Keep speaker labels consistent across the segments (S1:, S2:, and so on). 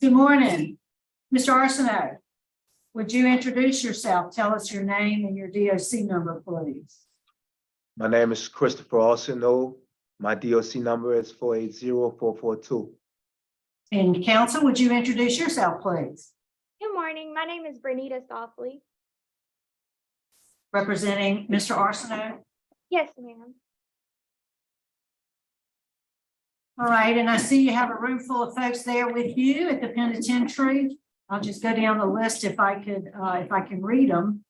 S1: Good morning. Mr. Arceneaux, would you introduce yourself? Tell us your name and your DOC number, please.
S2: My name is Christopher Arceneaux. My DOC number is 480442.
S1: And counsel, would you introduce yourself, please?
S3: Good morning. My name is Bernita Softly.
S1: Representing Mr. Arceneaux.
S3: Yes, ma'am.
S1: All right, and I see you have a room full of folks there with you at the penitentiary. I'll just go down the list if I can read them.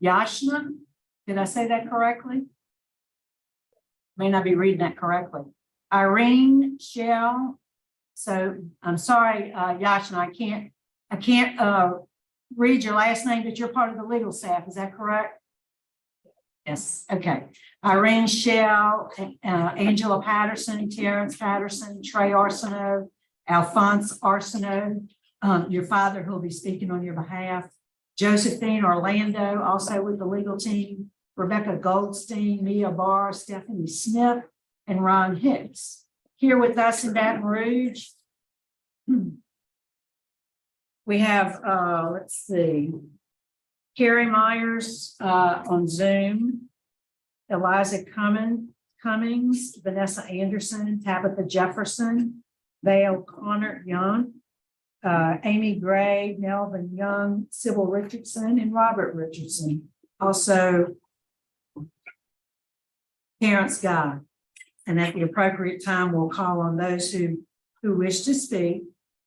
S1: Yashna, did I say that correctly? May not be reading that correctly. Irene Shell. So I'm sorry, Yashna, I can't read your last name, but you're part of the legal staff. Is that correct? Yes. Okay. Irene Shell, Angela Patterson, Terrence Patterson, Trey Arceneaux, Alphonse Arceneaux, your father who will be speaking on your behalf, Josephine Orlando, also with the legal team, Rebecca Goldstein, Mia Barr, Stephanie Smith, and Ron Hicks. Here with us in Baton Rouge, we have, let's see, Carrie Myers on Zoom, Eliza Cummings, Vanessa Anderson, Tabitha Jefferson, Vale Connor Young, Amy Gray, Melvin Young, Sybil Richardson, and Robert Richardson. Also, Terrence Guy. And at the appropriate time, we'll call on those who wish to speak.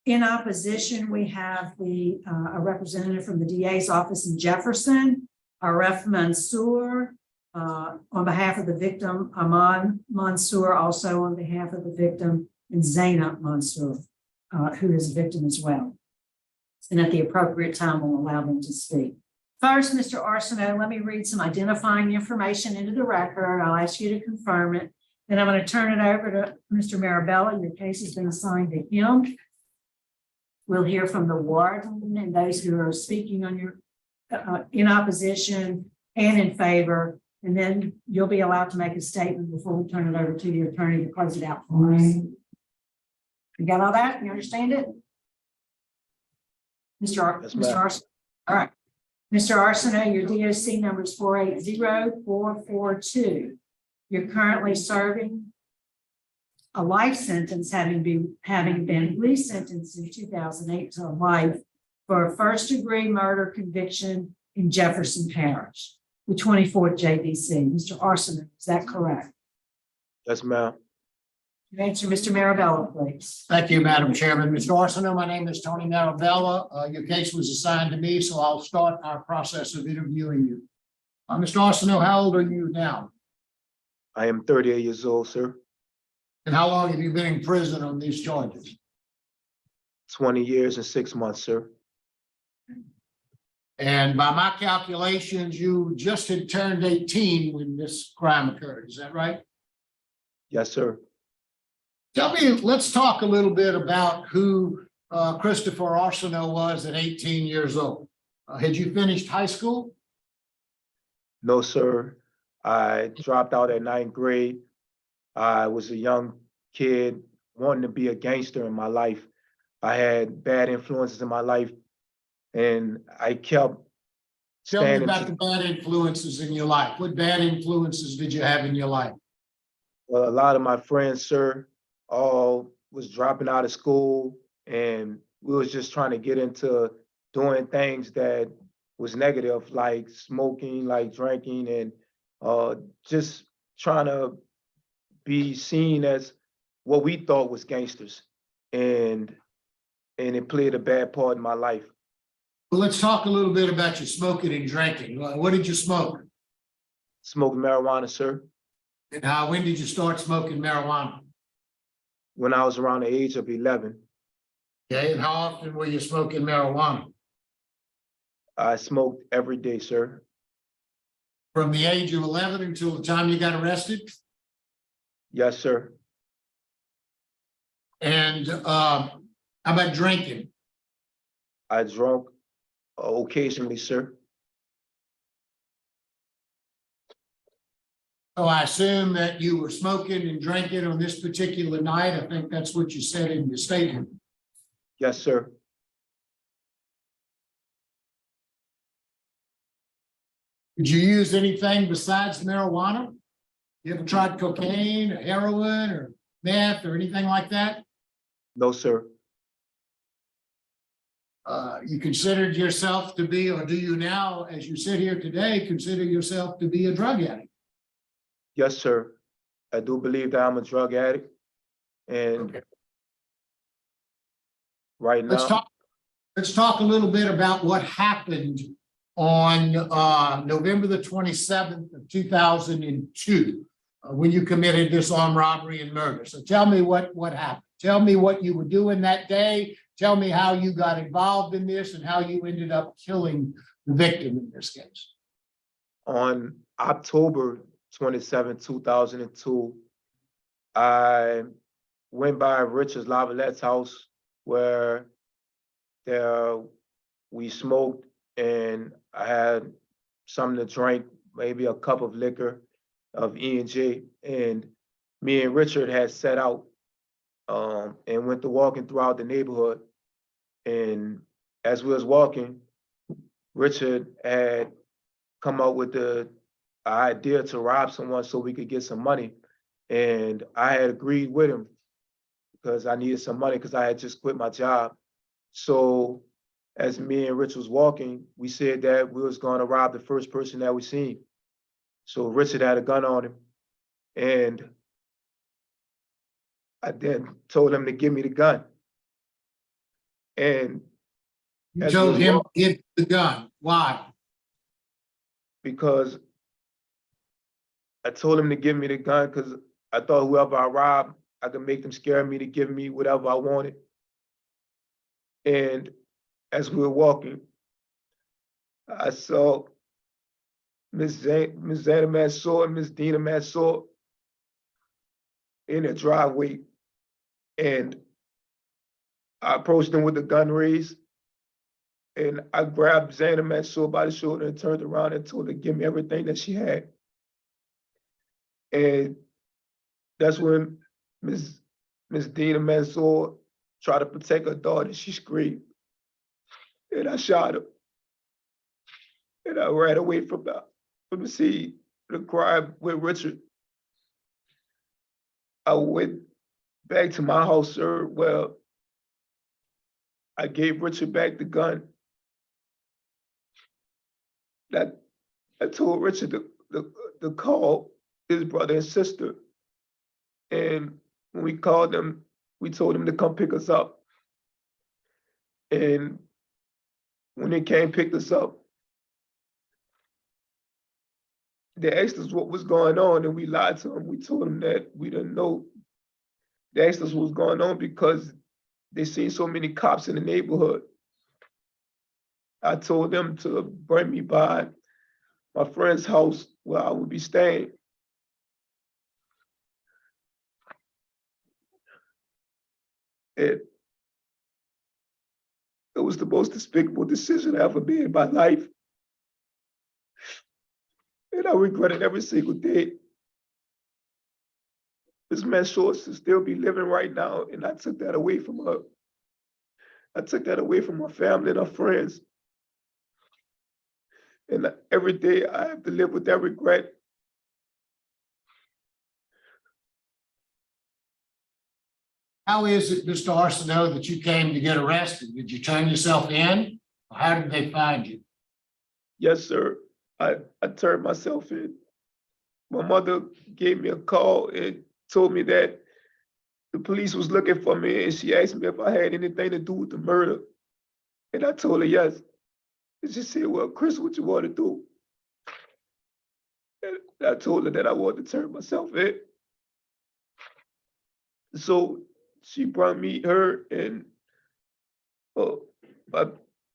S1: In opposition, we have a representative from the DA's office in Jefferson, Aref Mansour, on behalf of the victim, Aman Mansour, also on behalf of the victim, and Zainab Mansour, who is a victim as well. And at the appropriate time, we'll allow them to speak. First, Mr. Arceneaux, let me read some identifying information into the record. I'll ask you to confirm it. Then I'm going to turn it over to Mr. Marabella. Your case has been assigned to him. We'll hear from the warden and those who are speaking on your in opposition and in favor. And then you'll be allowed to make a statement before we turn it over to the attorney to close it out for us. You got all that? You understand it? Mr. Arceneaux. All right. Mr. Arceneaux, your DOC number is 480442. You're currently serving a life sentence, having been resentenced in 2008 to life for a first-degree murder conviction in Jefferson Parish, the 24th JDC. Mr. Arceneaux, is that correct?
S2: Yes, ma'am.
S1: You answer, Mr. Marabella, please.
S4: Thank you, Madam Chairman. Mr. Arceneaux, my name is Tony Marabella. Your case was assigned to me, so I'll start our process of interviewing you. Mr. Arceneaux, how old are you now?
S2: I am 38 years old, sir.
S4: And how long have you been in prison on these charges?
S2: 20 years and 6 months, sir.
S4: And by my calculations, you just had turned 18 when this crime occurred. Is that right?
S2: Yes, sir.
S4: Tell me, let's talk a little bit about who Christopher Arceneaux was at 18 years old. Had you finished high school?
S2: No, sir. I dropped out at 9th grade. I was a young kid wanting to be a gangster in my life. I had bad influences in my life, and I kept
S4: Tell me
S2: standing.
S4: about the bad influences in your life. What bad influences did you have in your life?
S2: Well, a lot of my friends, sir, all was dropping out of school, and we was just trying to get into doing things that was negative, like smoking, like drinking, and just trying to be seen as what we thought was gangsters, and it played a bad part in my life.
S4: Well, let's talk a little bit about your smoking and drinking. What did you smoke?
S2: Smoking marijuana, sir,
S4: And when did you start smoking marijuana?
S2: when I was around the age of 11.
S4: Okay, and how often were you smoking marijuana?
S2: I smoked every day, sir.
S4: From the age of 11 until the time you got arrested?
S2: Yes, sir.
S4: And how about drinking?
S2: I drank occasionally, sir.
S4: So I assume that you were smoking and drinking on this particular night. I think that's what you said in your statement.
S2: Yes, sir.
S4: Did you use anything besides marijuana? You ever tried cocaine or heroin or meth or anything like that?
S2: No, sir.
S4: You considered yourself to be, or do you now, as you sit here today, consider yourself to be a drug addict?
S2: Yes, sir. I do believe that I'm a drug addict. And
S4: Okay.
S2: right now,
S4: Let's talk a little bit about what happened on November the 27th of 2002, when you committed this armed robbery and murder. So tell me what happened. Tell me what you were doing that day. Tell me how you got involved in this and how you ended up killing the victim in this case.
S2: on October 27, 2002, I went by Richard Lavallette's house where there we smoked and I had something to drink, maybe a cup of liquor of E&J. And me and Richard had set out and went to walking throughout the neighborhood. And as we was walking, Richard had come up with the idea to rob someone so we could get some money. And I had agreed with him because I needed some money because I had just quit my job. So as me and Rich was walking, we said that we was going to rob the first person that we seen. So Richard had a gun on him. And I then told him to give me the gun. And
S4: You
S2: as
S4: told
S2: we
S4: him
S2: walk-
S4: to give the gun. Why?
S2: because I told him to give me the gun because I thought whoever I robbed, I could make them scare me to give me whatever I wanted. And as we were walking, I saw Miss Zana Mansour and Miss Dina Mansour in the driveway. And I approached them with the gun raised. And I grabbed Zana Mansour by the shoulder and turned around and told her to give me everything that she had. And that's when Miss Dina Mansour tried to protect her daughter. She screamed. And I shot her. And I ran away from the scene, the crime with Richard. I went back to my house, sir. Well, I gave Richard back the gun. That I told Richard to call his brother and sister. And when we called them, we told them to come pick us up. And when they came pick us up, they asked us what was going on, and we lied to them. We told them that we didn't know. They asked us what was going on because they seen so many cops in the neighborhood. I told them to bring me by my friend's house where I would be staying. It was the most despicable decision I ever made in my life. And I regret it every single day. This man Short should still be living right now, and I took that away from her. I took that away from her family and her friends. And every day I have to live with that regret.
S4: How is it, Mr. Arceneaux, that you came to get arrested? Did you turn yourself in? Or how did they find you?
S2: Yes, sir. I turned myself in. My mother gave me a call and told me that the police was looking for me, and she asked me if I had anything to do with the murder. And I told her yes. And she said, well, Chris, what you want to do? And I told her that I wanted to turn myself in. So she brought me, her and my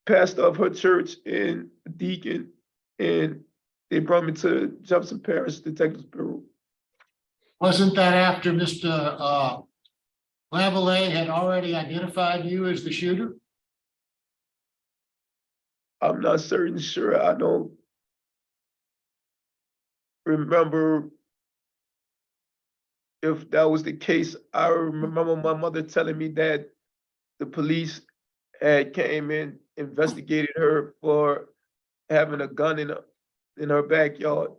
S2: pastor of her church and a deacon, and they brought me to the Jefferson Parish Detectives Bureau.
S4: Wasn't that after Mr. Lavalette had already identified you as the shooter?
S2: I'm not certain sure. I don't remember if that was the case, I remember my mother telling me that the police had came in, investigated her for having a gun in her backyard.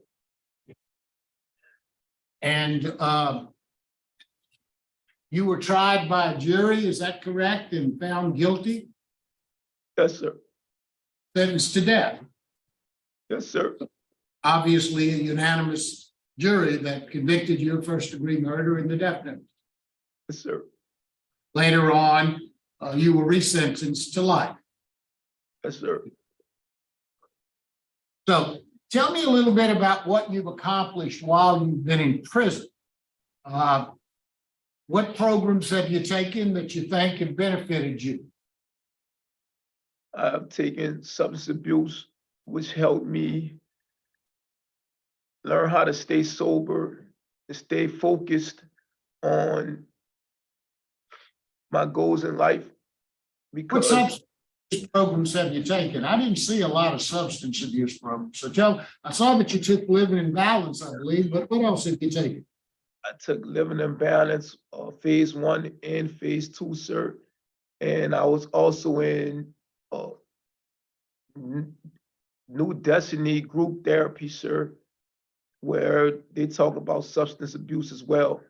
S4: And you were tried by a jury, is that correct, and found guilty,
S2: Yes, sir.
S4: sentenced to death?
S2: Yes, sir.
S4: Obviously, a unanimous jury that convicted you of first-degree murder in the death penalty.
S2: Yes, sir.
S4: Later on, you were resentenced to life.
S2: Yes, sir.
S4: So tell me a little bit about what you've accomplished while you've been in prison. What programs have you taken that you think have benefited you?
S2: I've taken substance abuse, which helped me learn how to stay sober and stay focused on my goals in life.
S4: What
S2: Because
S4: substance abuse programs have you taken? I didn't see a lot of substance abuse programs. So I saw that you took living in balance, I believe, but what else have you taken?
S2: I took living in balance, phase 1 and phase 2, sir. And I was also in New Destiny group therapy, sir, where they talk about substance abuse as well.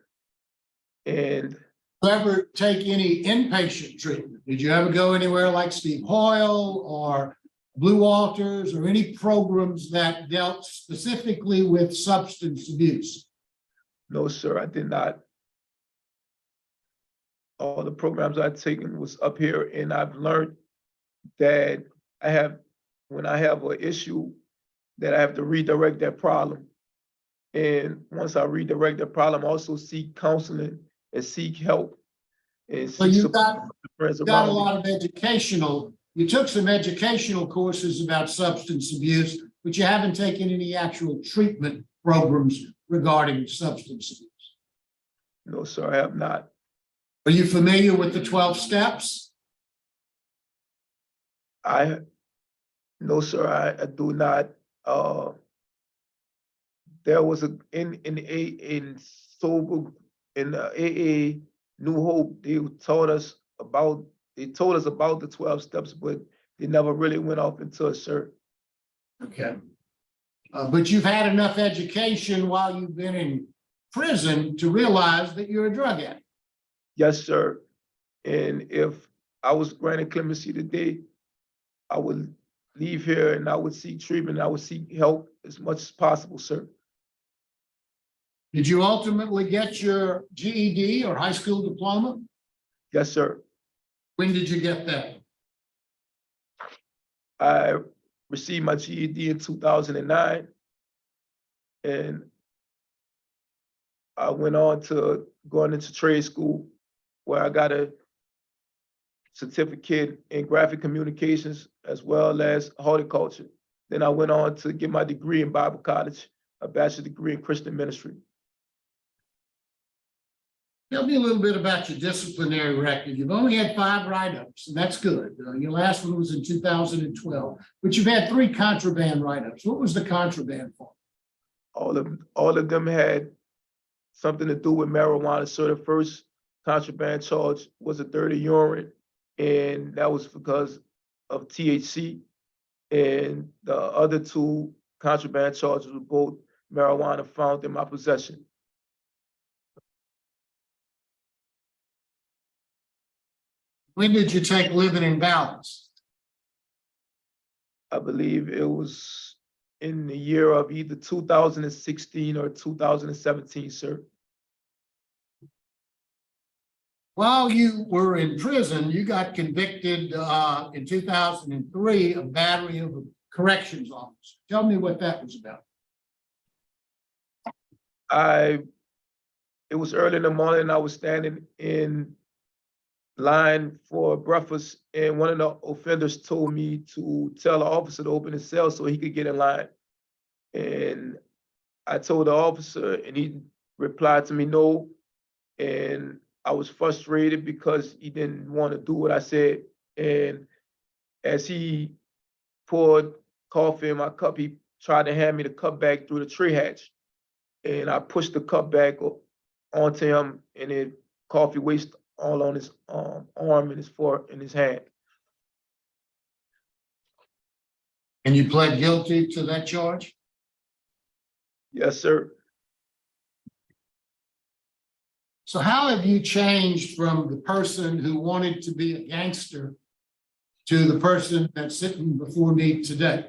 S2: And
S4: You ever take any inpatient treatment? Did you ever go anywhere like Steve Hoyle or Blue Walters or any programs that dealt specifically with substance abuse?
S2: no, sir, I did not. All the programs I've taken was up here, and I've learned that when I have an issue, that I have to redirect that problem. And once I redirect the problem, also seek counseling and seek help and
S4: So
S2: seek
S4: you
S2: support
S4: got
S2: from the friends
S4: got a
S2: around me.
S4: lot of you took some educational courses about substance abuse, but you haven't taken any actual treatment programs regarding substance abuse.
S2: No, sir, I have not.
S4: Are you familiar with the 12 steps?
S2: No, sir, I do not. There was in sober in AA New Hope. They told us about the 12 steps, but they never really went off into it, sir.
S4: Okay. But you've had enough education while you've been in prison to realize that you're a drug addict.
S2: Yes, sir. And if I was granted clemency today, I would leave here and I would seek treatment. I would seek help as much as possible, sir.
S4: Did you ultimately get your GED or high school diploma?
S2: Yes, sir.
S4: When did you get that?
S2: I received my GED in 2009, and I went on to going into trade school where I got a certificate in graphic communications as well as horticulture. Then I went on to get my degree in Bible college, a bachelor's degree in Christian ministry.
S4: Tell me a little bit about your disciplinary record. You've only had 5 write-ups, and that's good. Your last one was in 2012, but you've had 3 contraband write-ups. What was the contraband for?
S2: All of them had something to do with marijuana. So the first contraband charge was a dirty urine, and that was because of THC. And the other 2 contraband charges were both marijuana found in my possession.
S4: When did you take living in balance?
S2: I believe it was in the year of either 2016 or 2017, sir.
S4: While you were in prison, you got convicted in 2003 of battery of a corrections officer. Tell me what that was about.
S2: It was early in the morning. I was standing in line for breakfast, and one of the offenders told me to tell the officer to open his cell so he could get in line. And I told the officer, and he replied to me no. And I was frustrated because he didn't want to do what I said. And as he poured coffee in my cup, he tried to hand me the cup back through the tray hatch. And I pushed the cup back onto him, and it coffee waste all on his arm and his hand.
S4: And you pled guilty to that charge?
S2: Yes, sir.
S4: So how have you changed from the person who wanted to be a gangster to the person that's sitting before me today?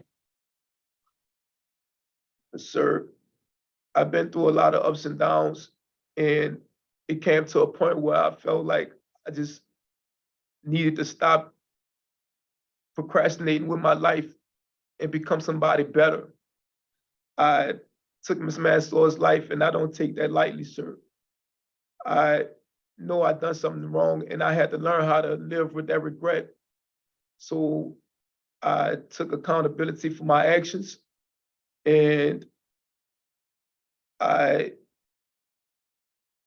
S2: Yes, sir. I've been through a lot of ups and downs, and it came to a point where I felt like I just needed to stop procrastinating with my life and become somebody better. I took Miss Mansell's life, and I don't take that lightly, sir. I know I done something wrong, and I had to learn how to live with that regret. So I took accountability for my actions, and I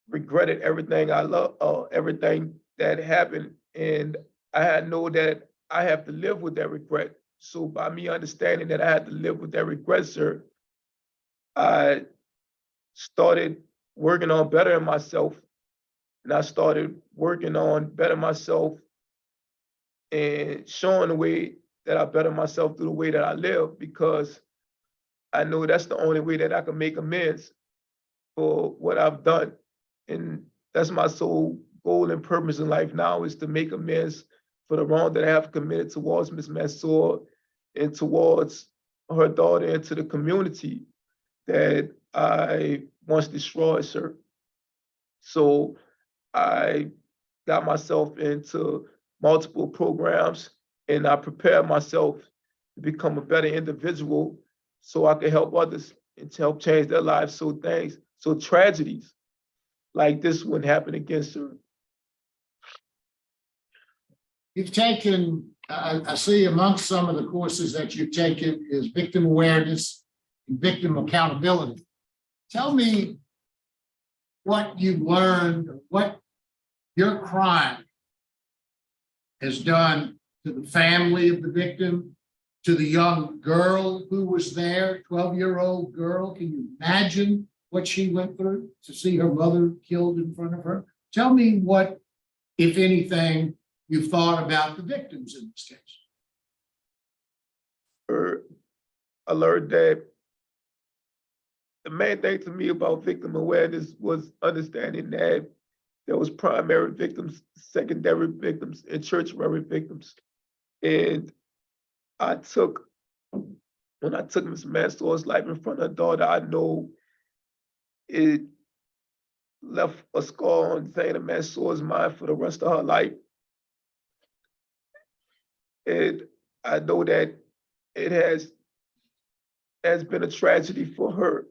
S2: regretted everything I love, everything that happened, and I had know that I have to live with that regret. So by me understanding that I had to live with that regret, sir, I started working on bettering myself, and I started working on bettering myself and showing the way that I better myself through the way that I live, because I know that's the only way that I can make amends for what I've done. And that's my sole goal and purpose in life now, is to make amends for the wrong that I have committed towards Miss Mansour and towards her daughter and to the community that I once destroyed, sir. So I got myself into multiple programs, and I prepared myself to become a better individual so I could help others and to help change their lives. So tragedies like this wouldn't happen again, sir.
S4: You've taken, I see amongst some of the courses that you've taken is victim awareness and victim accountability. Tell me what you've learned, what your crime has done to the family of the victim, to the young girl who was there, 12-year-old girl. Can you imagine what she went through to see her mother killed in front of her? Tell me what, if anything, you thought about the victims in this case.
S2: I learned that the main thing to me about victim awareness was understanding that there was primary victims, secondary victims, and tertiary victims. And when I took Miss Mansour's life in front of her daughter, I know it left a scar on Zayna Mansour's mind for the rest of her life. And I know that it has been a tragedy for her,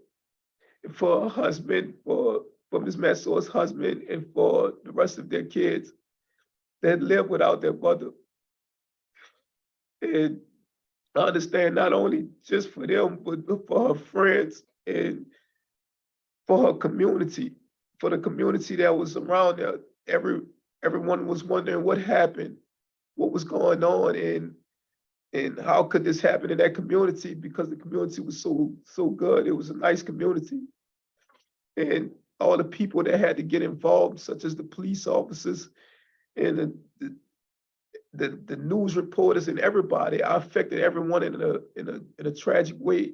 S2: for her husband, for Ms. Mansour's husband, and for the rest of their kids that live without their mother. And I understand not only just for them, but for her friends and for her community, for the community that was around there. Everyone was wondering what happened, what was going on, and how could this happen in that community, because the community was so good. It was a nice community. And all the people that had to get involved, such as the police officers and the news reporters and everybody, I affected everyone in a tragic way.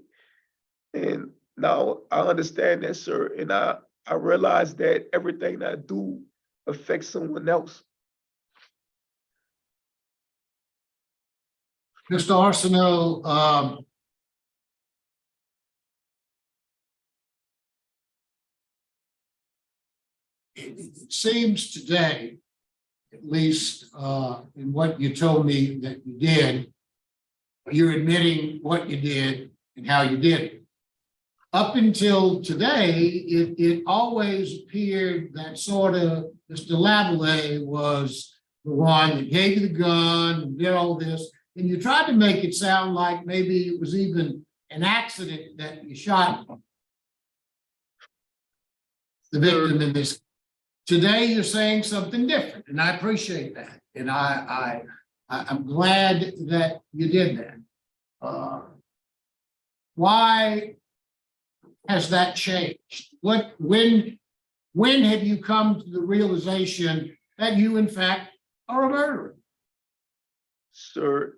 S2: And now I understand that, sir, and I realize that everything that I do affects someone else.
S4: Mr. Arceneaux, it seems today, at least in what you told me that you did, you're admitting what you did and how you did it. Up until today, it always appeared that sort of Mr. Lavallee was the one that gave you the gun and did all this. And you tried to make it sound like maybe it was even an accident that you shot the victim in this. Today, you're saying something different, and I appreciate that. And I'm glad that you did that. Why has that changed? When When have you come to the realization that you, in fact, are a murderer?
S2: Sir,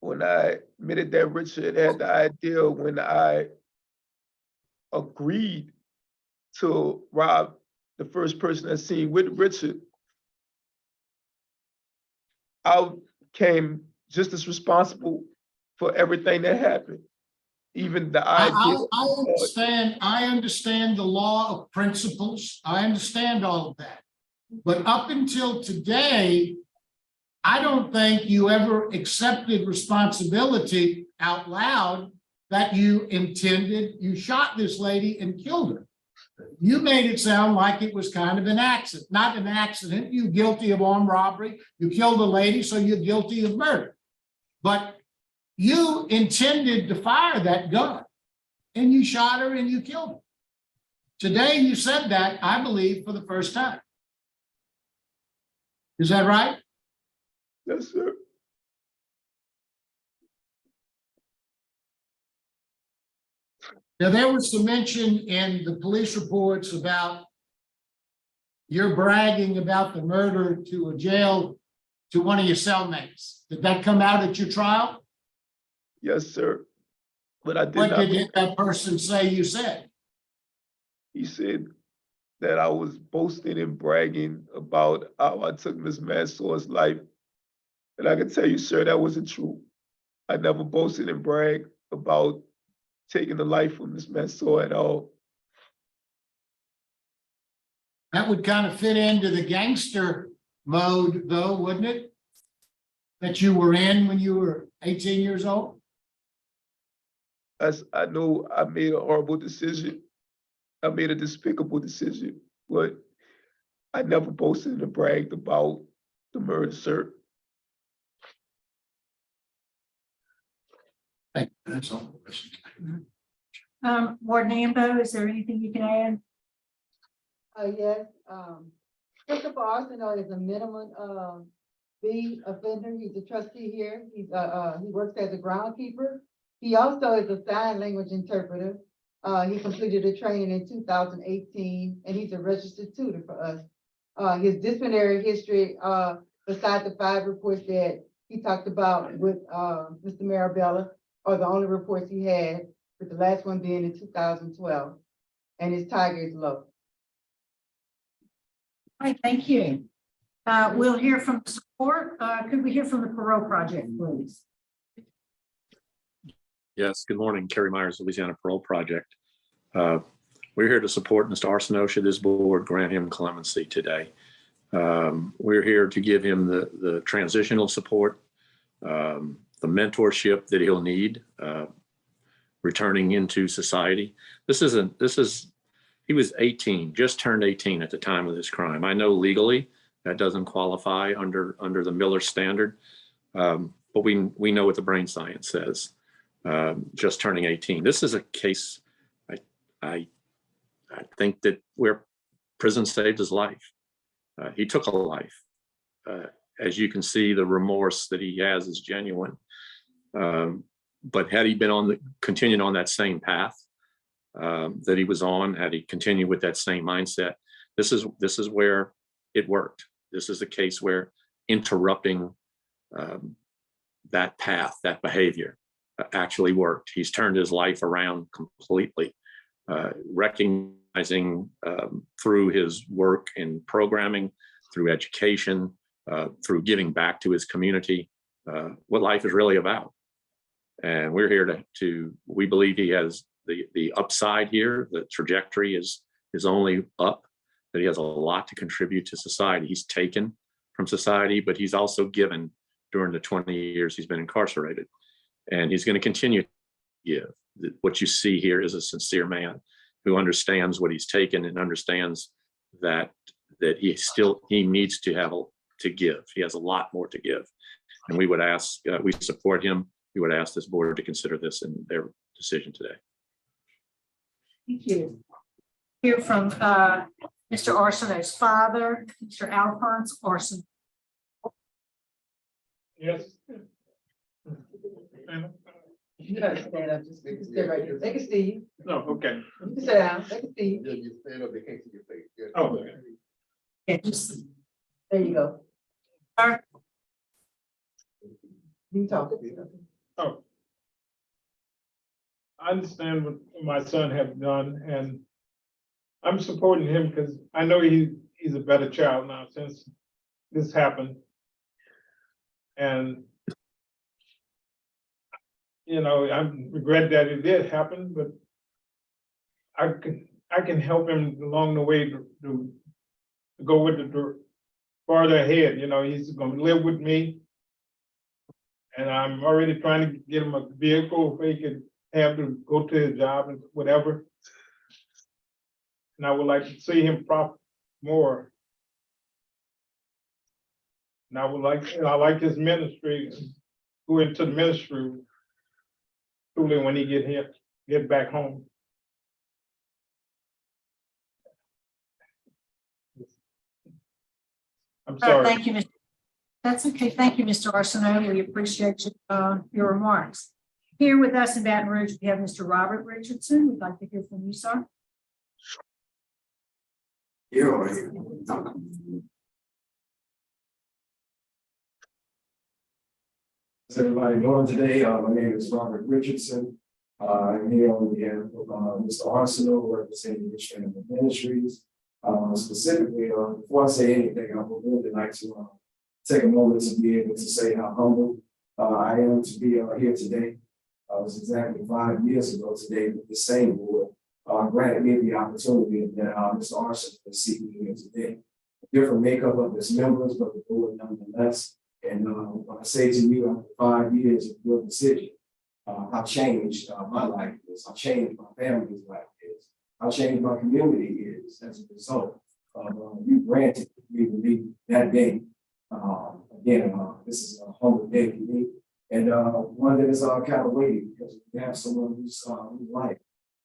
S2: when I admitted that Richard had the idea, when I agreed to rob the first person I seen with Richard, I became just as responsible for everything that happened. Even the idea.
S4: I understand the law of principles. I understand all of that. But up until today, I don't think you ever accepted responsibility out loud that you shot this lady and killed her. You made it sound like it was kind of an accident, not an accident. You're guilty of armed robbery. You killed a lady, so you're guilty of murder. But you intended to fire that gun and you shot her and you killed her. Today you said that, I believe, for the first time. Is that right?
S2: Yes, sir.
S4: Now, there was some mention in the police reports about your bragging about the murder to one of your cellmates. Did that come out at your trial?
S2: Yes, sir. But I did
S4: What
S2: not.
S4: did that person say you said?
S2: He said that I was boasting and bragging about how I took Miss Mansaw's life. And I can tell you, sir, that wasn't true. I never boasted and bragged about taking the life of Miss Mansour at all.
S4: That would kind of fit into the gangster mode, though, wouldn't it? That you were in when you were 18 years old?
S2: As I know I made a horrible decision. I made a despicable decision, but I never boasted and bragged about the murder, sir.
S4: Thank you. That's all.
S1: Warden Ambo, is there anything you can add?
S5: Yes, Christopher Arceneaux is a minimum, B offender. He's a trustee here. He works as a groundkeeper. He also is a sign language interpreter. He completed a training in 2018, and he's a registered tutor for us. His disciplinary history, besides the 5 reports that he talked about with, Mr. Marabella, are the only reports he had, with the last one being in 2012, and his tiger is low.
S1: All right, thank you. We'll hear from the support. Could we hear from the parole project, please?
S6: Yes, good morning, Kerry Myers, Louisiana Parole Project. We're here to support Mr. Arceneaux should this board grant him clemency today. We're here to give him the transitional support, the mentorship that he'll need returning into society. He was 18, just turned 18 at the time of this crime. I know legally that doesn't qualify under the Miller standard, but we know what the brain science says. Just turning 18. This is a case, I think that where prison saved his life. He took a life. As you can see, the remorse that he has is genuine. But had he been continued on that same path that he was on, had he continued with that same mindset, this is where it worked. This is a case where interrupting that path, that behavior, actually worked. He's turned his life around completely, recognizing through his work in programming, through education, through giving back to his community, what life is really about. And we're here we believe he has the upside here. The trajectory is only up, that he has a lot to contribute to society. He's taken from society, but he's also given during the 20 years he's been incarcerated. And he's going to continue to give. What you see here is a sincere man who understands what he's taken and understands that he needs to give. He has a lot more to give. And we would ask, we support him. We would ask this board to consider this in their decision today.
S1: Thank you. Hear from Mr. Arceneaux's father, Mr. Alphonse Arceneaux.
S7: Yes.
S5: You gotta stand up, just stay right here. They can see you.
S7: No, okay.
S5: You can sit down, they can see you.
S7: Yeah, you stand up, they can't see your face. Good.
S6: Oh.
S1: Yeah, just-
S5: There you go.
S1: Sir?
S5: You can talk.
S7: Oh. I understand what my son has done, and I'm supporting him because I know he's a better child now since this happened. And you know, I regret that it did happen, but I can help him along the way to go with the farther ahead. You know, he's gonna live with me. And I'm already trying to get him a vehicle where he can have to go to his job and whatever. And I would like to see him profit more. And I would like, I like his ministry, go into the ministry truly when he get back home. I'm sorry.
S1: Thank you, Mr. That's okay. Thank you, Mr. Arceneaux. We appreciate your remarks. Here with us in Baton Rouge, we have Mr. Robert Richardson. We'd like to hear from you, sir.
S8: How's everybody doing today? My name is Robert Richardson. I'm here on behalf of Mr. Arceneaux, representing the Family Ministries. Specifically, before I say anything, I would really like to take a moment to be able to say how humble I am to be here today. It was exactly 5 years ago today that the same board granted me the opportunity that Mr. Arceneaux is seeking here today. A different makeup of its members, but the board nonetheless. And when I say to you, after 5 years of your decision, how changed my life is, how changed my family's life is, how changed my community is as a result of you granted me that day. Again, this is a humble day for me, and one that is kind of weighty because we have someone whose life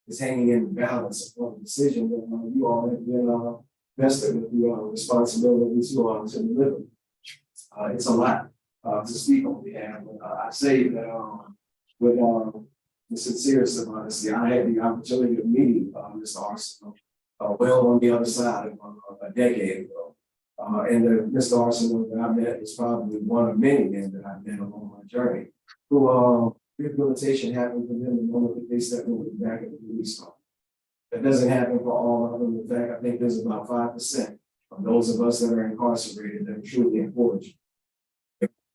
S8: is hanging in the balance of the decision that you all have been vested with your responsibilities to deliver. It's a lot to speak on behalf. I say that with the sincerest of honesty, I had the opportunity of meeting Mr. Arceneaux well on the other side of a decade ago. And Mr. Arceneaux that I met is probably one of many men that I met along my journey who rehabilitation happened for them the moment that they stepped into the back of the police car. That doesn't happen for all of them. In fact, I think there's about 5% of those of us that are incarcerated that are truly encouraged.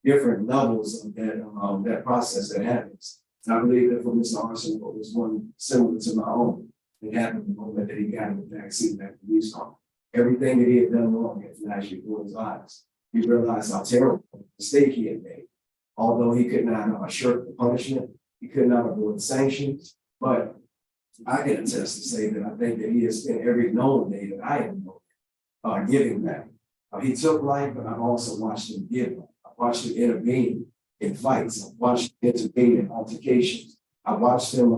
S8: Different levels of that process that happens. And I believe that for Mr. Arceneaux was one similar to my own. It happened the moment that he got in the backseat of that police car. Everything that he had done wrong had flashed before his eyes. He realized how terrible the mistake he had made. Although he could not shirk the punishment, he could not avoid sanctions. But I can attest to say that I think that he has spent every known day that I have known giving back. He took life, but I've also watched him give life. I watched him intervene in fights. I watched him intervene in altercations. I watched him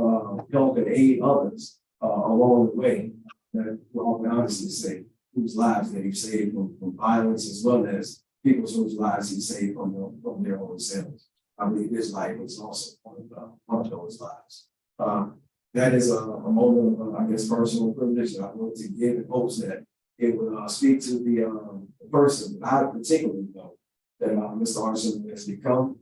S8: help and aid others along the way. That all can honestly say, whose lives that he saved from violence, as well as people's whose lives he saved from their own selves. I believe his life was also one of those lives. That is a moment of, I guess, personal privilege that I wanted to give in hopes that it would speak to the person that I particularly know that Mr. Arceneaux has become.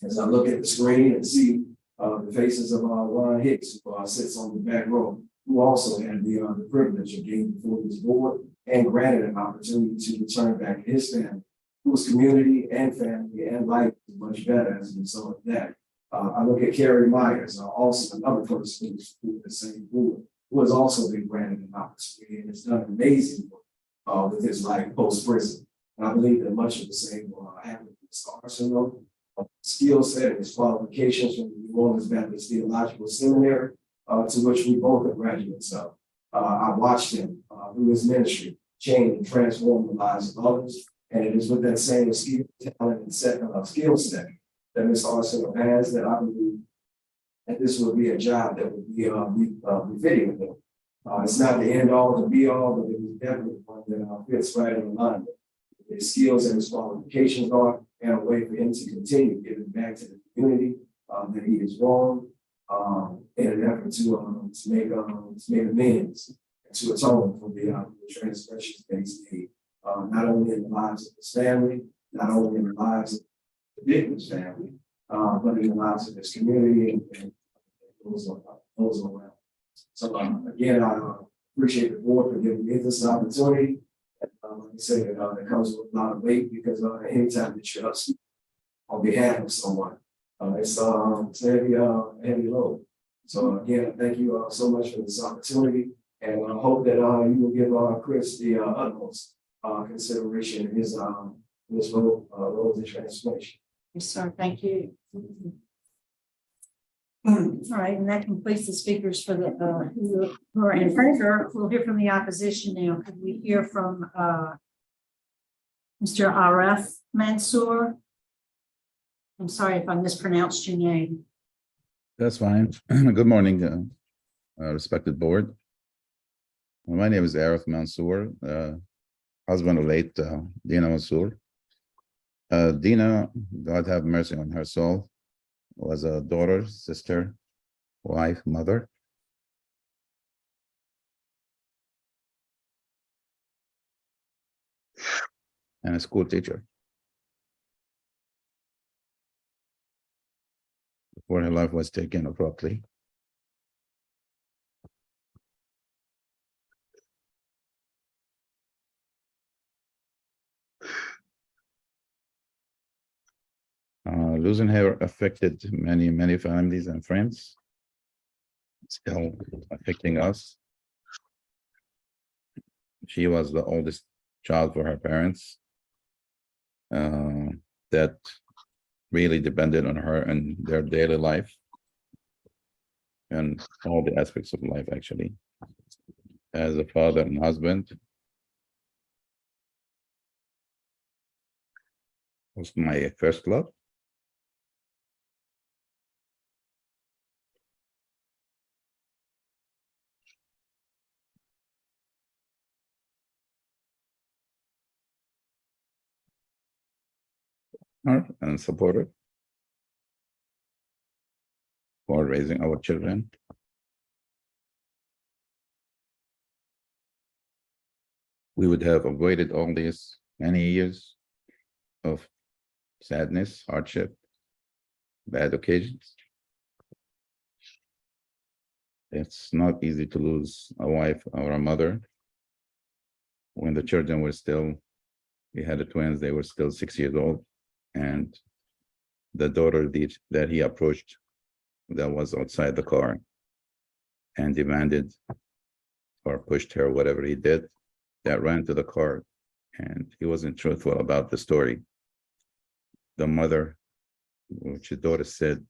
S8: As I look at the screen and see the faces of Ron Hicks, who sits on the back row, who also had the privilege of being before this board and granted an opportunity to return back to his family, whose community and family and life is much better as a result of that. I look at Kerry Myers, also another person who's with the same board, who has also been granted an opportunity and has done amazing work with his life post-prison. And I believe that much of the same will happen with Mr. Arceneaux. Skill set and his qualifications from the New Orleans Baptist Theological Seminary, to which we both are graduates of. I watched him through his ministry change and transform the lives of others. And it is with that same skill, talent, and skill set that Mr. Arceneaux has that I believe that this will be a job that would be fitting with him. It's not the end all to be all, but it is definitely one that fits right in line with his skills and his qualifications are, and a way for him to continue giving back to the community that he has wronged in an effort to make amends and to atone for the transgressions that he's made, not only in the lives of his family, not only in the lives of the victim's family, but in the lives of his community and those around. So again, I appreciate the board for giving me this opportunity. Like I said, it comes with a lot of weight because anytime you trust on behalf of someone, it's heavy load. So again, thank you so much for this opportunity, and I hope that you will give Chris the utmost consideration in his role in transformation.
S1: Yes, sir. Thank you. All right, and that completes the speakers for the, who are in favor. We'll hear from the opposition now. Could we hear from, Mr. Aref Mansour? I'm sorry if I mispronounced your name.
S9: That's fine. Good morning, respected board. My name is Aref Mansour, husband of late Dina Mansour. Dina, God have mercy on her soul, was a daughter, sister, wife, mother. And a school teacher. Before her life was taken abruptly. Losing her affected many families and friends. Still affecting us. She was the oldest child for her parents. That really depended on her and their daily life. And all the aspects of life, actually. As a father and husband. Was my first love. And supporter for raising our children. We would have avoided all these many years of sadness, hardship, bad occasions. It's not easy to lose a wife or a mother when the children were still, we had the twins, they were still 6 years old. And the daughter that he approached that was outside the car and demanded or pushed her, whatever he did, that ran to the car, and he wasn't truthful about the story. The mother, which his daughter said,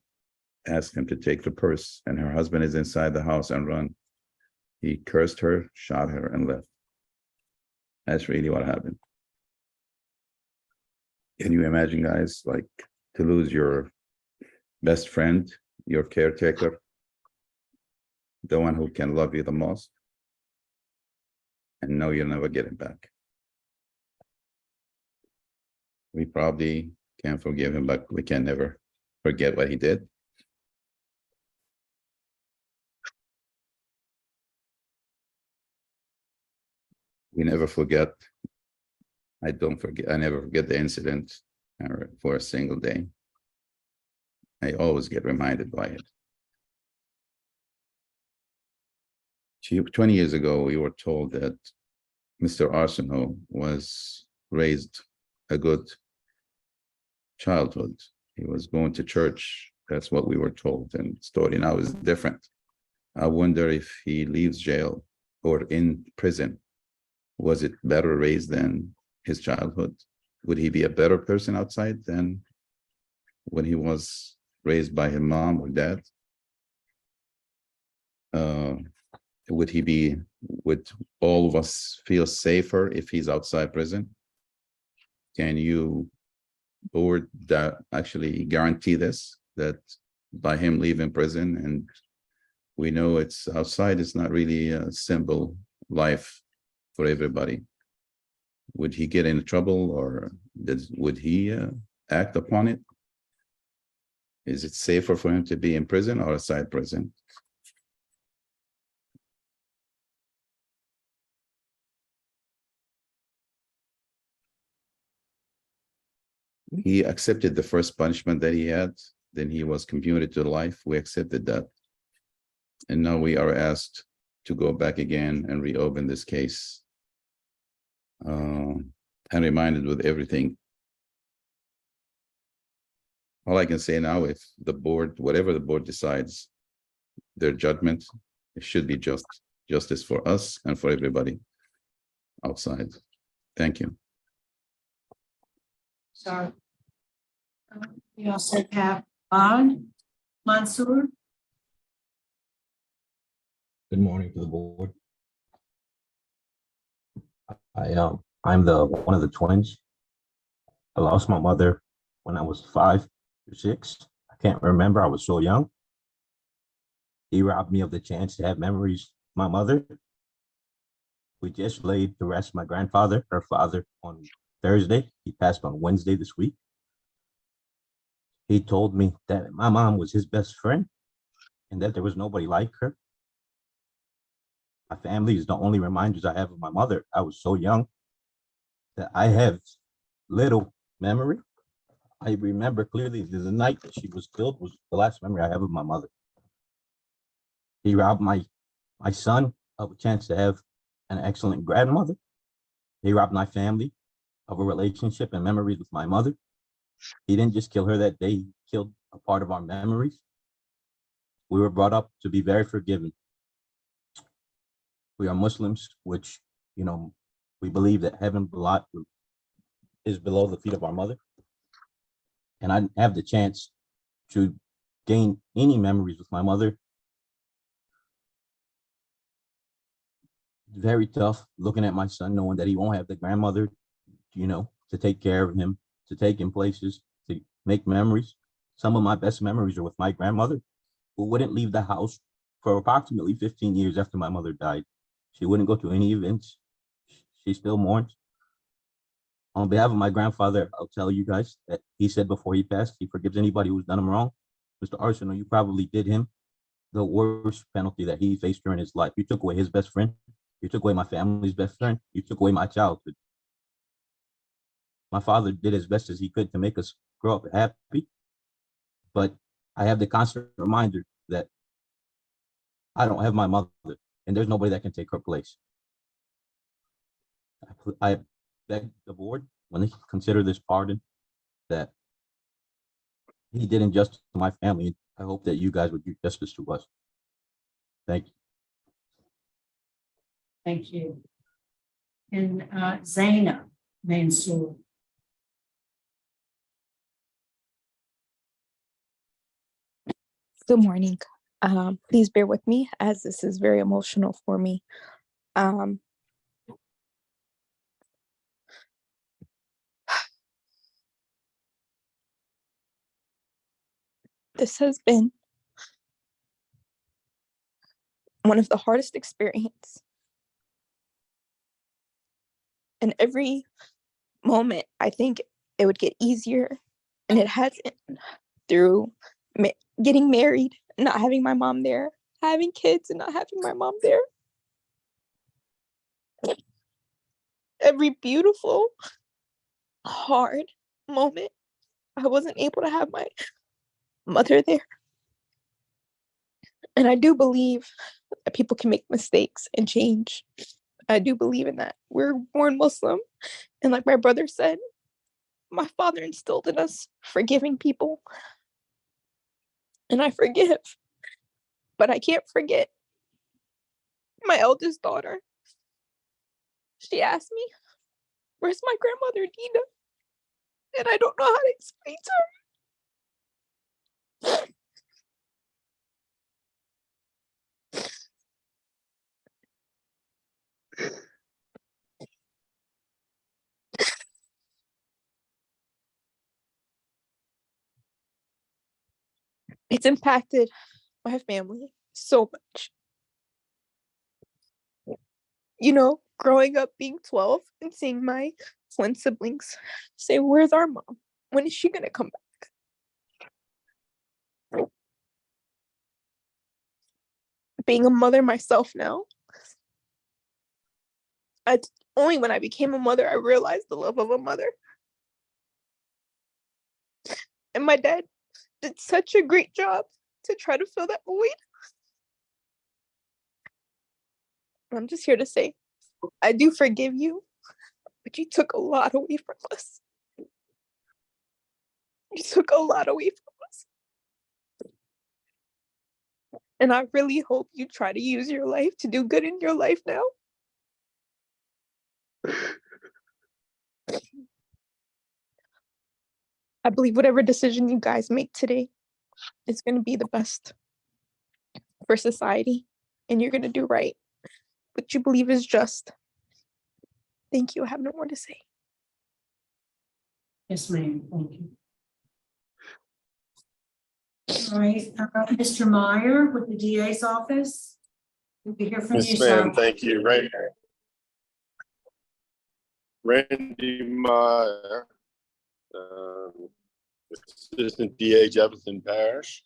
S9: asked him to take the purse, and her husband is inside the house and run. He cursed her, shot her, and left. That's really what happened. Can you imagine, guys, like to lose your best friend, your caretaker, the one who can love you the most, and know you'll never get it back? We probably can't forgive him, but we can never forget what he did. We never forget. I never forget the incident for a single day. I always get reminded by it. 20 years ago, we were told that Mr. Arceneaux was raised a good childhood. He was going to church. That's what we were told. And the story now is different. I wonder if he leaves jail or in prison, was it better raised than his childhood? Would he be a better person outside than when he was raised by his mom or dad? Would all of us feel safer if he's outside prison? Can you, board, that actually guarantee this, that by him leaving prison, and we know it's outside, it's not really a simple life for everybody. Would he get in trouble, or would he act upon it? Is it safer for him to be in prison or outside prison? He accepted the first punishment that he had, then he was commuted to life. We accepted that. And now we are asked to go back again and reopen this case. And reminded with everything. All I can say now, if the board, whatever the board decides, their judgment, it should be justice for us and for everybody outside. Thank you.
S1: So we also have Bond Mansour.
S10: Good morning to the board. I'm one of the twins. I lost my mother when I was 5 or 6. I can't remember. I was so young. He robbed me of the chance to have memories of my mother. We just laid to rest my grandfather, her father, on Thursday. He passed on Wednesday this week. He told me that my mom was his best friend and that there was nobody like her. My family is the only reminders I have of my mother. I was so young that I have little memory. I remember clearly the night that she was killed was the last memory I have of my mother. He robbed my son of a chance to have an excellent grandmother. He robbed my family of a relationship and memories with my mother. He didn't just kill her that day, he killed a part of our memories. We were brought up to be very forgiving. We are Muslims, which, we believe that heaven is below the feet of our mother. And I didn't have the chance to gain any memories with my mother. Very tough looking at my son, knowing that he won't have the grandmother, to take care of him, to take him places, to make memories. Some of my best memories are with my grandmother, who wouldn't leave the house for approximately 15 years after my mother died. She wouldn't go to any events. She still mourns. On behalf of my grandfather, I'll tell you guys that he said before he passed, he forgives anybody who's done him wrong. Mr. Arceneaux, you probably did him the worst penalty that he faced during his life. You took away his best friend. You took away my family's best friend. You took away my childhood. My father did as best as he could to make us grow up happy. But I have the constant reminder that I don't have my mother and there's nobody that can take her place. I beg the board, when they consider this pardon, that he did injustice to my family. I hope that you guys would do justice to us. Thank you.
S1: Thank you. And Zaina Mansour.
S11: Good morning. Please bear with me as this is very emotional for me. This has been one of the hardest experiences. And every moment, I think it would get easier, and it hasn't, through getting married, not having my mom there, having kids and not having my mom there. Every beautiful, hard moment, I wasn't able to have my mother there. And I do believe that people can make mistakes and change. I do believe in that. We're born Muslim. And like my brother said, my father instilled in us forgiving people. And I forgive. But I can't forget my eldest daughter. She asked me, "Where's my grandmother, Dina?" And I don't know how to explain to her. It's impacted my family so much. Growing up being 12 and seeing my twin siblings say, "Where's our mom? When is she gonna come back?" being a mother myself now. Only when I became a mother, I realized the love of a mother. And my dad did such a great job to try to fill that void. I'm just here to say, I do forgive you, but you took a lot away from us. You took a lot away from us. And I really hope you try to use your life to do good in your life now. I believe whatever decision you guys make today is going to be the best for society, and you're going to do right. What you believe is just. Thank you. I have no more to say.
S1: Yes, ma'am. Thank you. All right, Mr. Meyer with the DA's office. We can hear from you,
S12: Yes,
S1: sir.
S12: ma'am. Thank you. Randy Meyer, Assistant DA Jefferson Parish.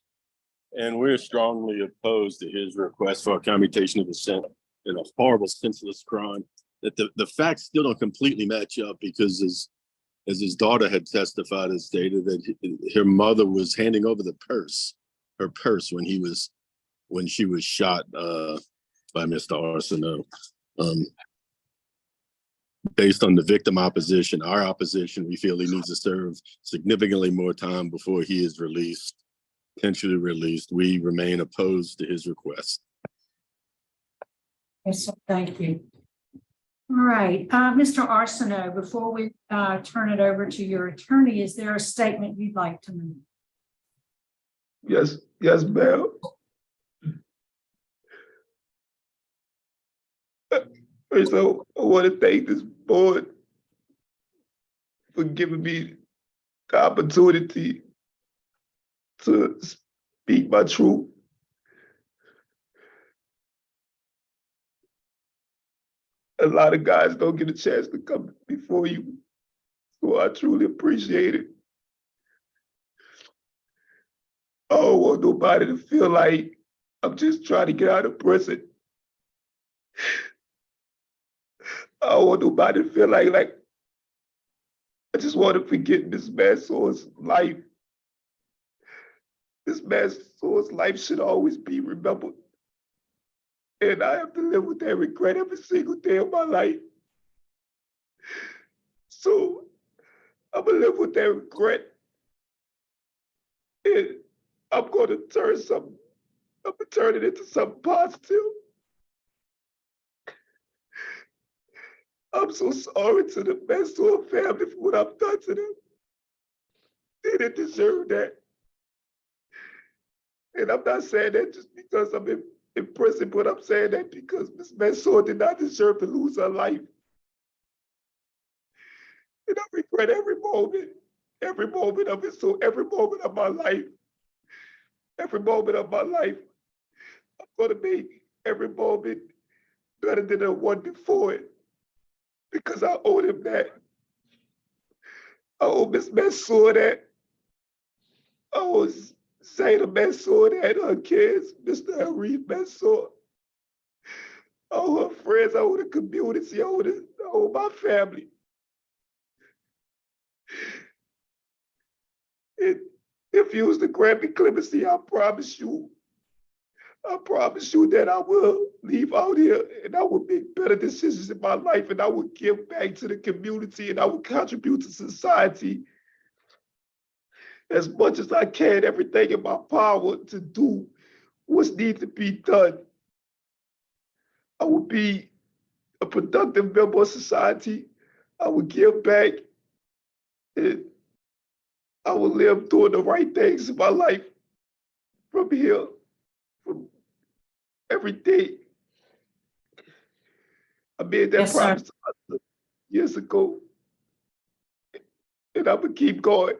S12: And we're strongly opposed to his request for a commutation of the sentence in a horrible, senseless crime. That the facts still don't completely match up, because as his daughter had testified and stated that her mother was handing over her purse when she was shot by Mr. Arceneaux. Based on the victim opposition, our opposition, we feel he needs to serve significantly more time before he is potentially released. We remain opposed to his request.
S1: Yes, sir. Thank you. All right, Mr. Arceneaux, before we turn it over to your attorney, is there a statement you'd like to make?
S2: Yes, ma'am. First, I want to thank this board for giving me the opportunity to speak my truth. A lot of guys don't get a chance to come before you, so I truly appreciate it. I don't want nobody to feel like I'm just trying to get out of prison. I don't want nobody to feel like I just want to forget this man's life. This man's life should always be remembered. And I have to live with that regret every single day of my life. So I'm gonna live with that regret. And I'm gonna turn it into something positive. I'm so sorry to the Mansour family for what I've done to them. They didn't deserve that. And I'm not saying that just because I'm in prison, but I'm saying that because Ms. Mansour did not deserve to lose her life. And I regret every moment of it. So every moment of my life, I'm gonna make every moment better than the one before it. Because I owe him that. I owe Ms. Mansour that. I owe Zayda Mansour that, her kids, Mr. Arif Mansour. I owe her friends, I owe the community, I owe my family. And if you was to grant me clemency, I promise you that I will leave out here and I will make better decisions in my life, and I will give back to the community, and I will contribute to society as much as I can, everything in my power to do what's needed to be done. I will be a productive member of society. I will give back, and I will live doing the right things in my life from here, from every day. I made that promise to myself years ago, and I'm gonna keep going.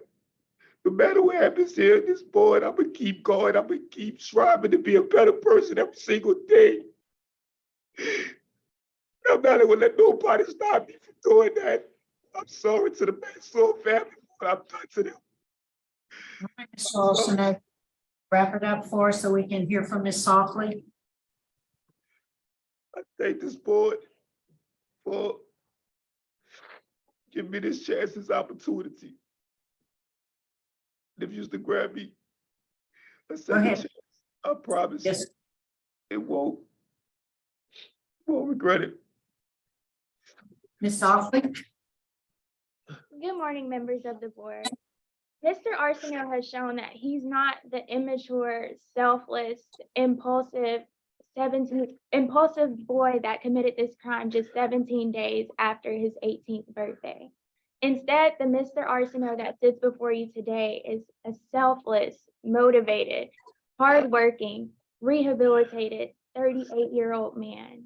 S2: No matter what happens here in this board, I'm gonna keep going. I'm gonna keep striving to be a better person every single day. I'm not gonna let nobody stop me from doing that. I'm sorry to the Mansour family for what I've done to them.
S1: Mr. Arceneaux, wrap it up for us so we can hear from Ms. Softly.
S2: I thank this board for giving me this chance, this opportunity. If you used to grab me a second
S1: ahead.
S2: chance, I promise
S1: Yes,
S2: it won't regret it.
S1: Ms. Oxley?
S3: Good morning, members of the board. Mr. Arceneaux has shown that he's not the immature, selfless, impulsive boy that committed this crime just 17 days after his 18th birthday. Instead, the Mr. Arceneaux that sits before you today is a selfless, motivated, hardworking, rehabilitated 38-year-old man.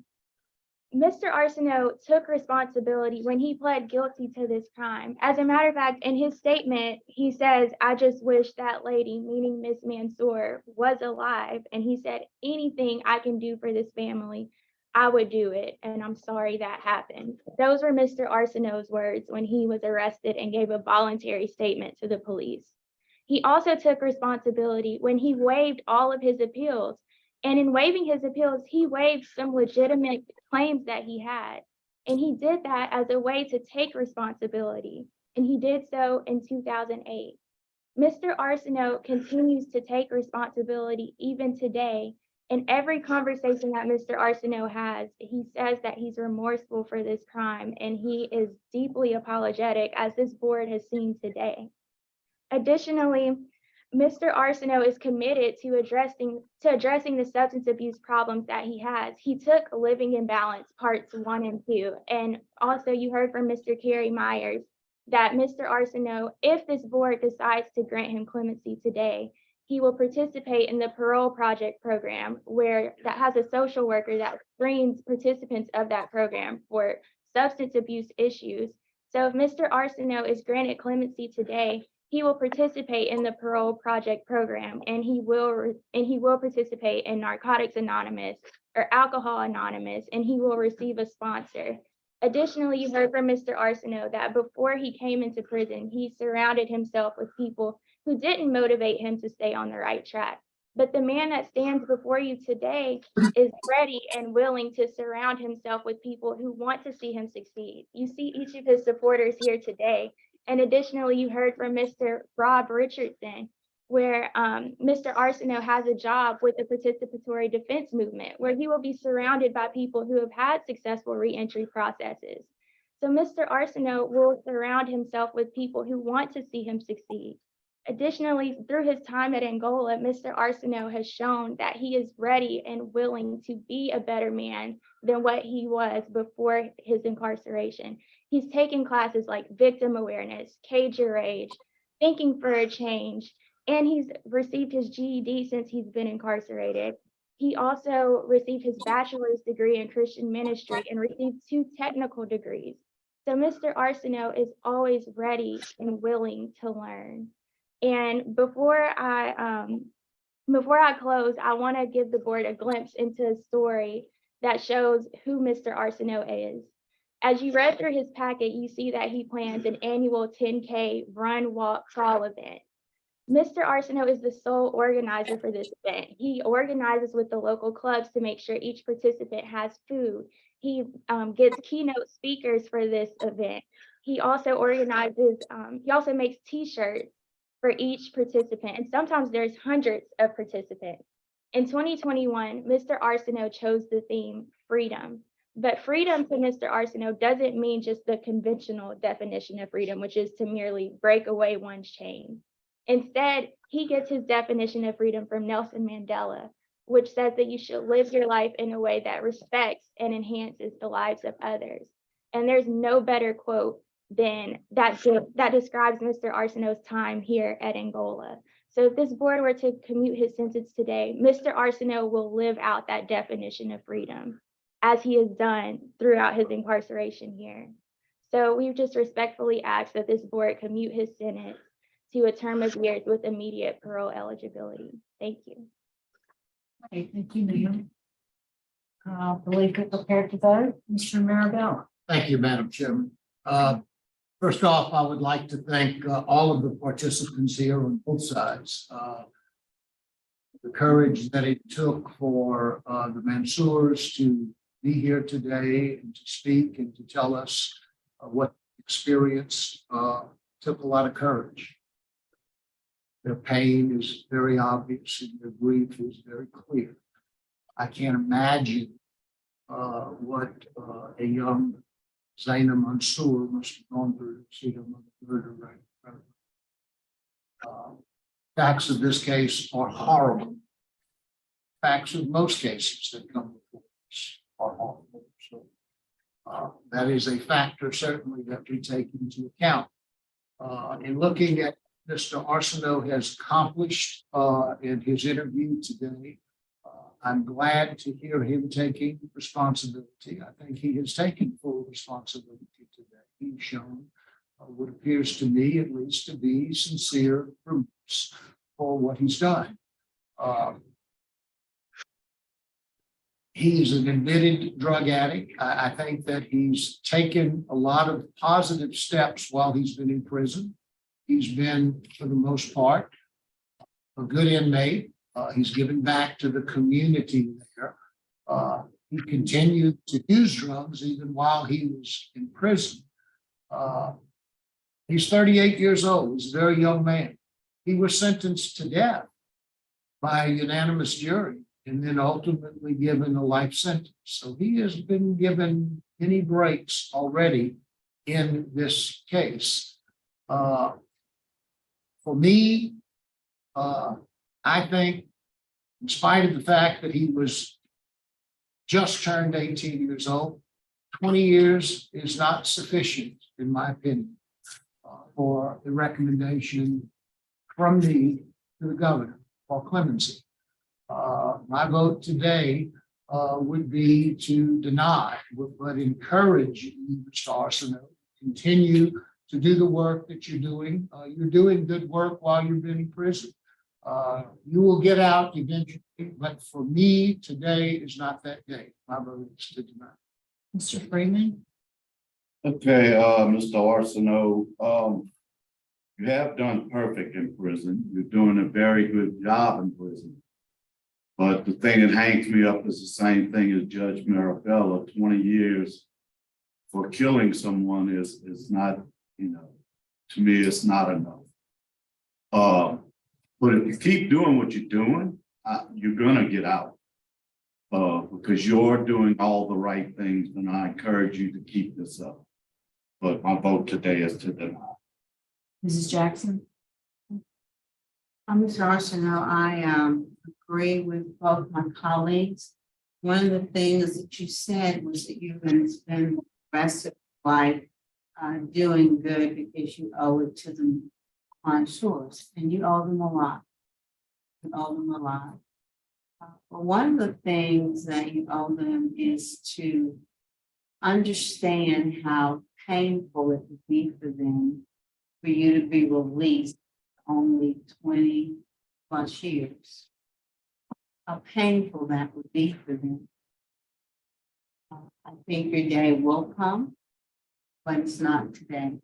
S3: Mr. Arceneaux took responsibility when he pled guilty to this crime. As a matter of fact, in his statement, he says, "I just wish that lady," meaning Miss Mansour, "was alive." And he said, "Anything I can do for this family, I would do it. And I'm sorry that happened." Those were Mr. Arceneaux's words when he was arrested and gave a voluntary statement to the police. He also took responsibility when he waived all of his appeals. And in waiving his appeals, he waived some legitimate claims that he had. And he did that as a way to take responsibility. And he did so in 2008. Mr. Arceneaux continues to take responsibility even today. In every conversation that Mr. Arceneaux has, he says that he's remorseful for this crime, and he is deeply apologetic, as this board has seen today. Additionally, Mr. Arceneaux is committed to addressing the substance abuse problems that he has. He took Living in Balance parts 1 and 2. And also you heard from Mr. Kerry Myers that Mr. Arceneaux, if this board decides to grant him clemency today, he will participate in the parole project program that has a social worker that screens participants of that program for substance abuse issues. So if Mr. Arceneaux is granted clemency today, he will participate in the parole project program, and he will participate in Narcotics Anonymous or Alcohol Anonymous, and he will receive a sponsor. Additionally, you heard from Mr. Arceneaux that before he came into prison, he surrounded himself with people who didn't motivate him to stay on the right track. But the man that stands before you today is ready and willing to surround himself with people who want to see him succeed. You see each of his supporters here today. And additionally, you heard from Mr. Rob Richardson, where Mr. Arceneaux has a job with the participatory defense movement, where he will be surrounded by people who have had successful reentry processes. So Mr. Arceneaux will surround himself with people who want to see him succeed. Additionally, through his time at Angola, Mr. Arceneaux has shown that he is ready and willing to be a better man than what he was before his incarceration. He's taken classes like victim awareness, cage your age, thinking for a change, and he's received his GED since he's been incarcerated. He also received his bachelor's degree in Christian ministry and received 2 technical degrees. So Mr. Arceneaux is always ready and willing to learn. And before I close, I want to give the board a glimpse into a story that shows who Mr. Arceneaux is. As you read through his packet, you see that he plans an annual 10K run, walk, crawl event. Mr. Arceneaux is the sole organizer for this event. He organizes with the local clubs to make sure each participant has food. He gets keynote speakers for this event. He also he also makes t-shirts for each participant, and sometimes there's hundreds of participants. In 2021, Mr. Arceneaux chose the theme freedom. But freedom to Mr. Arceneaux doesn't mean just the conventional definition of freedom, which is to merely break away one's chain. Instead, he gets his definition of freedom from Nelson Mandela, which says that you should live your life in a way that respects and enhances the lives of others. And there's no better quote than that describes Mr. Arceneaux's time here at Angola. So if this board were to commute his sentence today, Mr. Arceneaux will live out that definition of freedom, as he has done throughout his incarceration here. So we just respectfully ask that this board commute his sentence to a term of years with immediate parole eligibility. Thank you.
S1: Okay, thank you, ma'am. I believe you're prepared to vote. Mr. Marabella.
S4: Thank you, Madam Chairman. First off, I would like to thank all of the participants here on both sides. The courage that it took for the Mansours to be here today and to speak and to tell us what experience took a lot of courage. Their pain is very obvious and their grief is very clear. I can't imagine what a young Zaina Mansour must have gone through to see her mother murdered right in front of her. Facts of this case are horrible. Facts of most cases that come before us are horrible. So that is a factor certainly that we take into account. In looking at Mr. Arceneaux has accomplished in his interview today, I'm glad to hear him taking responsibility. I think he has taken full responsibility today. He's shown what appears to me, at least, to be sincere remorse for what he's done. He's an admitted drug addict. I think that he's taken a lot of positive steps while he's been in prison. He's been, for the most part, a good inmate. He's given back to the community there. He continued to use drugs even while he was in prison. He's 38 years old. He's a very young man. He was sentenced to death by a unanimous jury and then ultimately given a life sentence. So he has been given many breaks already in this case. For me, I think, in spite of the fact that he was just turned 18 years old, 20 years is not sufficient, in my opinion, for the recommendation from me to the governor for clemency. My vote today would be to deny, but encourage you, Mr. Arceneaux, continue to do the work that you're doing. You're doing good work while you've been in prison. You will get out eventually, but for me, today is not that day. My vote is to deny.
S1: Mr. Freeman?
S13: Okay, Mr. Arceneaux, you have done perfect in prison. You're doing a very good job in prison. But the thing that hangs me up is the same thing as Judge Marabella. 20 years for killing someone is not, to me, it's not enough. But if you keep doing what you're doing, you're gonna get out. Because you're doing all the right things, and I encourage you to keep this up. But my vote today is to deny.
S1: Mrs. Jackson?
S14: Mr. Arceneaux, I agree with both my colleagues. One of the things that you said was that you're going to spend the rest of your life doing good because you owe it to the connoisseurs, and you owe them a lot. You owe them a lot. But one of the things that you owe them is to understand how painful it would be for them for you to be released only 20 plus years. How painful that would be for them. I think your day will come, but it's not today.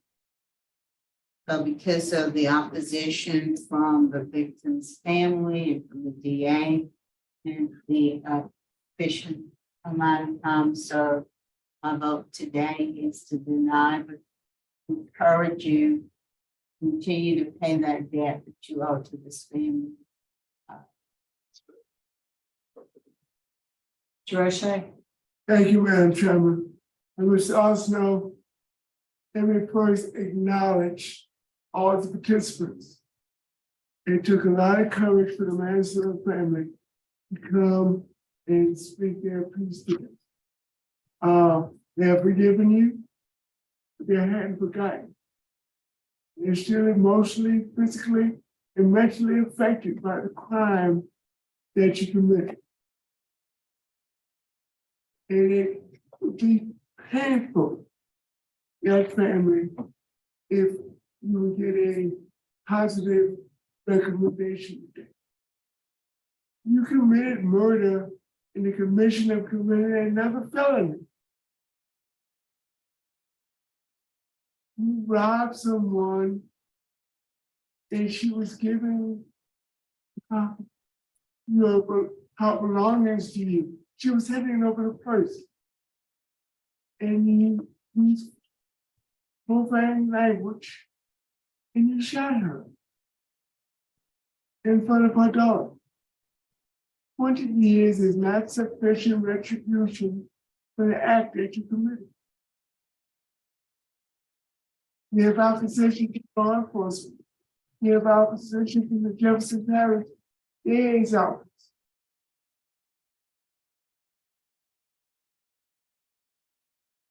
S14: So because of the opposition from the victim's family and from the DA and the efficient amount of time served, my vote today is to deny, but encourage you to continue to pay that debt that you owe to this family.
S1: George?
S15: Thank you, Madam Chairman. And Mr. Arceneaux, let me first acknowledge all the participants. It took a lot of courage for the Mansour family to come and speak their piece to them. They have forgiven you, but they hadn't forgotten. They're still emotionally, physically, and mentally affected by the crime that you committed. And it would be painful, that family, if you would get a positive recommendation today. You committed murder in the commission of committing another felony. You robbed someone and she was given her belongings to you. She was handing over the purse. and you used profane language, and you shot her in front of her daughter. 20 years is not sufficient retribution for the act that you committed. You have opposition to law enforcement. You have opposition from the Jefferson Parish DA's office.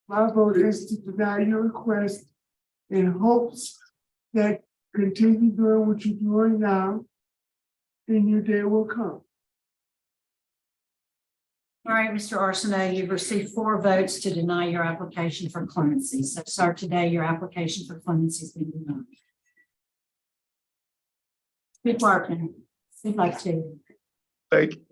S15: My vote is to deny your request in hopes that continue doing what you're doing now, and your day will come.
S1: All right, Mr. Arceneaux, you've received 4 votes to deny your application for clemency. So, sir, today your application for clemency has been denied. Speak Larkin, we'd like to.
S2: Thank you.